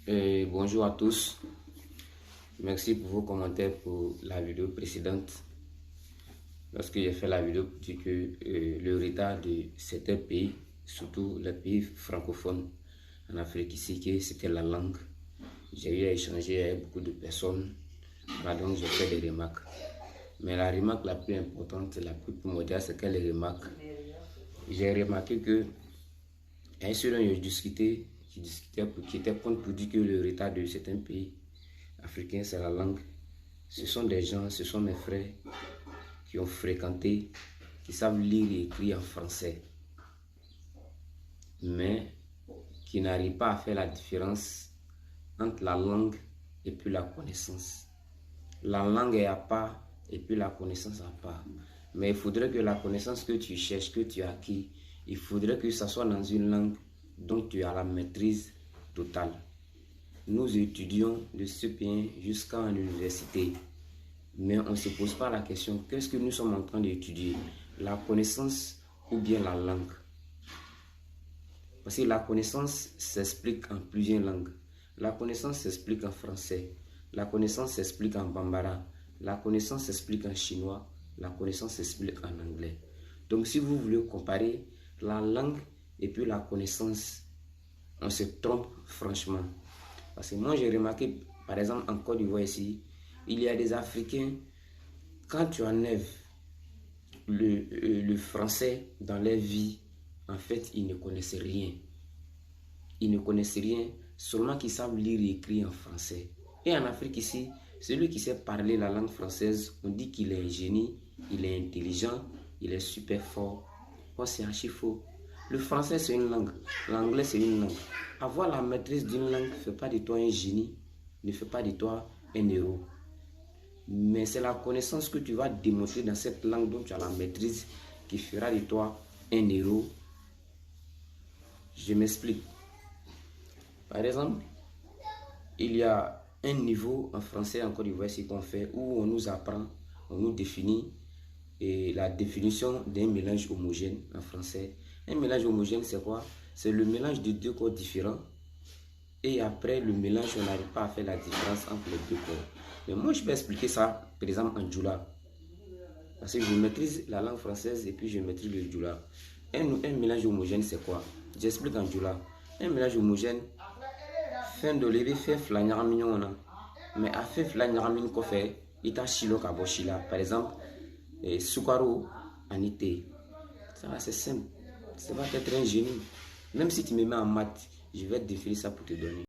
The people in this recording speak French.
Bonjour à tous. Merci pour vos commentaires pour la vidéo précédente. Lorsque j'ai fait la vidéo pour dire que le retard de certains pays, surtout les pays francophones en Afrique ici, que c'était la langue. J'ai eu à échanger avec beaucoup de personnes, donc j'ai fait des remarques. Mais la remarque la plus importante, la plus primordiale, c'est quelle remarque? J'ai remarqué que un seul je discutais, qui était contre pour dire que le retard de certains pays africains, c'est la langue. Ce sont des gens, ce sont mes frères qui ont fréquenté, qui savent lire et écrire en français, mais qui n'arrivent pas à faire la différence entre la langue et puis la connaissance. La langue est à part et puis la connaissance à part. Mais il faudrait que la connaissance que tu cherches, que tu as acquis, il faudrait que ça soit dans une langue dont tu as la maîtrise totale. Nous étudions de CP1 jusqu'à l'université, mais on ne se pose pas la question, qu'est-ce que nous sommes en train d'étudier? La connaissance ou bien la langue? Parce que la connaissance s'explique en plusieurs langues. La connaissance s'explique en français, la connaissance s'explique en bambara, la connaissance s'explique en chinois, la connaissance s'explique en anglais. Donc si vous voulez comparer la langue et puis la connaissance, on se trompe franchement. Parce que moi j'ai remarqué, par exemple en Côte d'Ivoire ici, il y a des Africains, quand tu enlèves le français dans leur vie, en fait ils ne connaissent rien. Ils ne connaissent rien, seulement qu'ils savent lire et écrire en français. Et en Afrique ici, celui qui sait parler la langue française, on dit qu'il est un génie, il est intelligent, il est super fort. Moi, c'est archi faux. Le français, c'est une langue. L'anglais, c'est une langue. Avoir la maîtrise d'une langue ne fait pas de toi un génie, ne fait pas de toi un héros. Mais c'est la connaissance que tu vas démontrer dans cette langue dont tu as la maîtrise qui fera de toi un héros. Je m'explique. Par exemple, il y a un niveau en français en Côte d'Ivoire qu'on fait où on nous apprend, on nous définit et la définition d'un mélange homogène en français. Un mélange homogène, c'est quoi? C'est le mélange de deux corps différents et après le mélange, on n'arrive pas à faire la différence entre les deux corps. Mais moi, je vais expliquer ça, par exemple, en djoula. Parce que je maîtrise la langue française et puis je maîtrise le djoula. Un mélange homogène, c'est quoi? J'explique en djoula. Un mélange homogène, fin de lever fait flanière mignon, mais à faire flanière mignon qu'on fait, il t'a chilo kaboshila. Par exemple, Sukaro anité. Ça va, c'est simple. Ça va être un génie. Même si tu me mets en maths, je vais te définir ça pour te donner.